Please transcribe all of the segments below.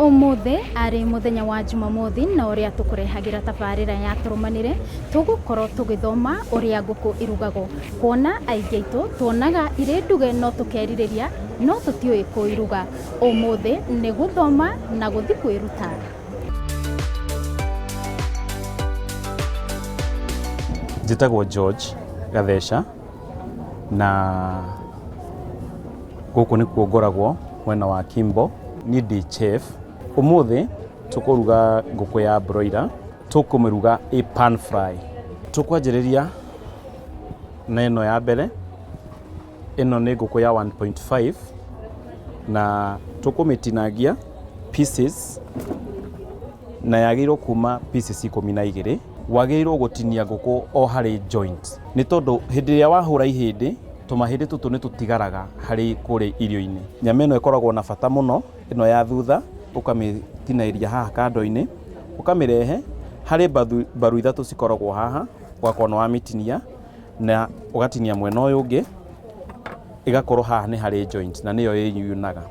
Ũmũthĩ arĩ mũthenya wa Jumamothi na ũrĩa tũkũrehagira tabarĩra ya tũrũmanĩre tũgũkorwo tũgĩthoma ũrĩa ngũkũ irugagwo, kuona aingĩ aitũ tuonaga irĩ nduge no tũkerirĩria no tũtiũĩ kũiruga. Ũmũthĩ nĩ gũthoma na gũthiĩ kwĩruta. Njĩtagwo George Gatheca na gũkũ nĩkuo ngoragwo mwena wa Kimbo, ni ndi chef. Ũmũthĩ tũkũruga ngũkũ ya broiler, tũkũmĩruga ĩ pan fry. Tũkwanjĩrĩria na ĩno ya mbere, ĩno nĩ ngũkũ ya 1.5 na tũkũmĩtinangia pieces na yagĩrĩirwo kuma pieces 12. Wagĩrĩirwo gũtinia ngũkũ o harĩ joint, nĩ tondũ hĩndĩ ĩrĩa wahũra ihĩndĩ tũmahĩndĩ tũtũ nĩ tũtigaraga harĩ kũrĩ irio-inĩ. Nyama ĩno ĩkoragwo na bata mũno, ĩno ya thutha ũkamĩtinĩria haha kando-inĩ, ũkamĩrehe harĩ mbaru ithatũ cikoragwo haha, ũgakorwo nĩ wamĩtinia na ũgatinia mwena ũyũ ũngĩ, ĩgakorwo haha nĩ harĩ joint na nĩyo ĩyunaga.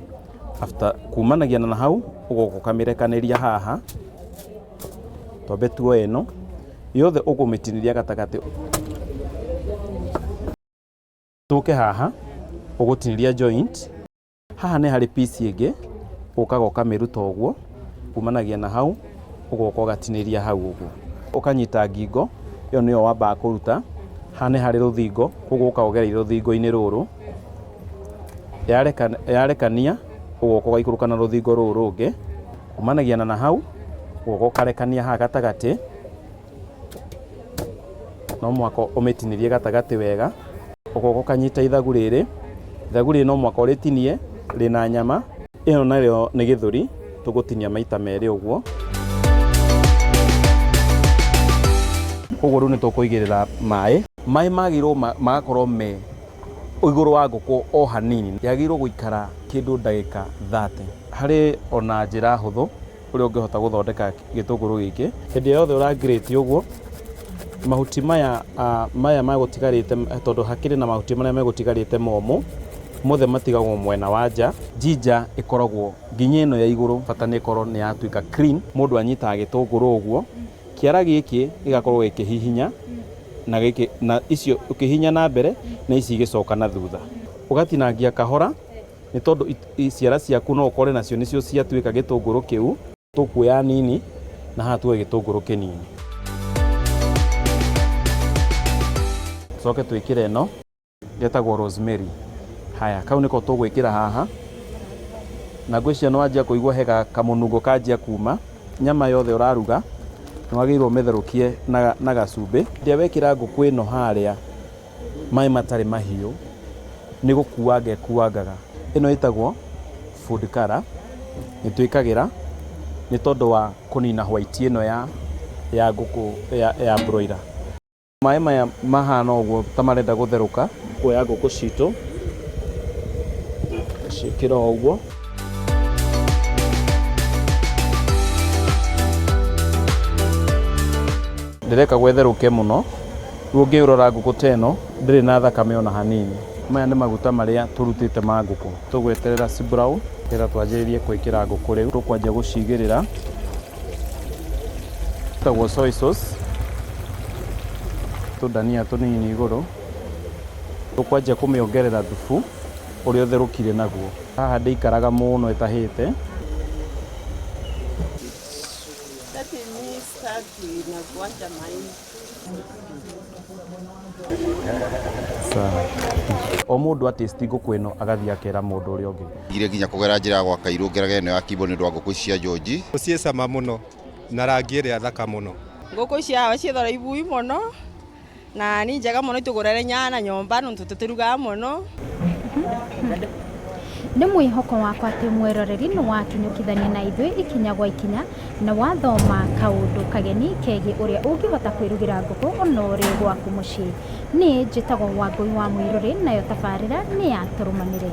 After kumanagia na hau ũgoka ũkamĩrekanĩria haha, twambe tuoe ĩno yothe ũkũmĩtinĩria gatagatĩ, tũke haha ũgũtinĩria joint, haha nĩ harĩ piece ĩngĩ, ũkaga ũkamĩruta ũguo, kumanagia na hau ũgoka ũgatinĩria hau ũguo, ũkanyita ngingo, ĩyo nĩyo wambaga kũruta. Haha nĩ harĩ rũthingo, koguo ũka ũgereire rũthingo-inĩ rũrũ, yarekania ũgoka ũgaikũrũka na rũthingo rũrũ rũngĩ, kumanagia na hau ũgoka ũkarekania haha gatagatĩ, no mwaka ũmĩtinĩrie gatagatĩ wega, ũgoka ũkanyita ithagu rĩrĩ, ithagu rĩrĩ no mwaka ũrĩtinie rĩna nyama, ĩno narĩo nĩ gĩthũri, tũgũtinia maita merĩ ũguo. Koguo rĩu nĩ tũkũigĩrĩra maĩ, maĩ magĩrĩirwo magakorwo me igũrũ wa ngũkũ o hanini, yagĩrĩirwo gũikara kĩndũ ndagĩka 30. Harĩ ona njĩra hũthũ ũrĩa ũngĩhota gũthondeka gĩtũngũrũ gĩkĩ, hĩndĩ yothe ũra-grate ũguo, mahuti maya megũtigarĩte, tondũ hakĩrĩ na mahuti marĩa megũtigarĩte momũ, mothe matigagwo mwena wa nja. Ginger ĩkoragwo nginya ĩno ya igũrũ, bata nĩ ĩkorwo nĩ yatuĩka clean. Mũndũ anyitaga gĩtũngũrũ ũguo, kĩara gĩkĩ gĩgakorwo gĩkĩhihinya na icio ũkĩhihinya na mbere na ici igĩcoka na thutha, ũgatinangia kahora, nĩ tondũ ciara ciaku no ũkore nacio nĩcio ciatuĩka gĩtũngũrũ kĩu. Tũkuoya nini na haha tuoe gĩtũngũrũ kĩnini, coke twĩkĩre ĩno yetagwo rosemary. Haya, kau nĩko tũgwĩkĩra haha, na ngwĩciria nĩ wanjia kũigua hega kamũnungo kanjia kuma. Nyama yothe ũraruga nĩ wagĩrĩirwo ũmĩtherũkie na gacumbĩ. Rĩrĩa wekĩra ngũkũ ĩno harĩa maĩ matarĩ mahiũ, nĩ gũkuanga ĩkuangaga. Ĩno ĩtagwo food color, nĩ twĩkagĩra nĩ tondũ wa kũnina white ĩno ya ngũkũ ya broiler. Maĩ maya mahana ũguo ta marenda gũtherũka, kuoya ngũkũ citũ ciĩkĩra ũguo, ndĩreka gwetherũke mũno. Rĩu ũngĩrora ngũkũ ta ĩno ndĩrĩ na thakame ona hanini. Maya nĩ maguta marĩa tũrutĩte ma ngũkũ, tũgweterera ci brown nĩgetha twanjĩrĩrie gwĩkĩra ngũkũ. Rĩu tũkwanjia gũcigĩrĩra, tagwo soy sauce, tũndania tũnini igũrũ, tũkwanjia kũmĩongerera thubu ũrĩa ũtherũkire naguo. Haha ndĩikaraga mũno ĩtahĩte. O mũndũ atĩsti ngũkũ ĩno agathiĩ akera mũndũ ũrĩa ũngĩ. Ngire nginya kũgera njĩra ya gwaka irũ ngerage ĩno ya Kimbo nĩ ũndũ wa ngũkũ cia George. Ciĩ cama mũno na rangi ĩrĩa thaka mũno. Ngũkũ ciao ciĩthora ibui mũno na nĩ njega mũno, itũgũrĩre nyana nyomba nĩ tũtĩrugaga mũno. Nĩ mwĩhoko wakwa atĩ mweroreri nĩ wakinyũkithania na ithuĩ ikinya gwa ikinya na wathoma kaũndũ kageni kegiĩ ũrĩa ũngĩhota kwĩrugĩra ngũkũ ona ũrĩ gwaku mũciĩ. Niĩ njĩtagwo Wangũi wa Mũirũrĩ, nayo tabarĩra nĩ ya tũrũmanĩre.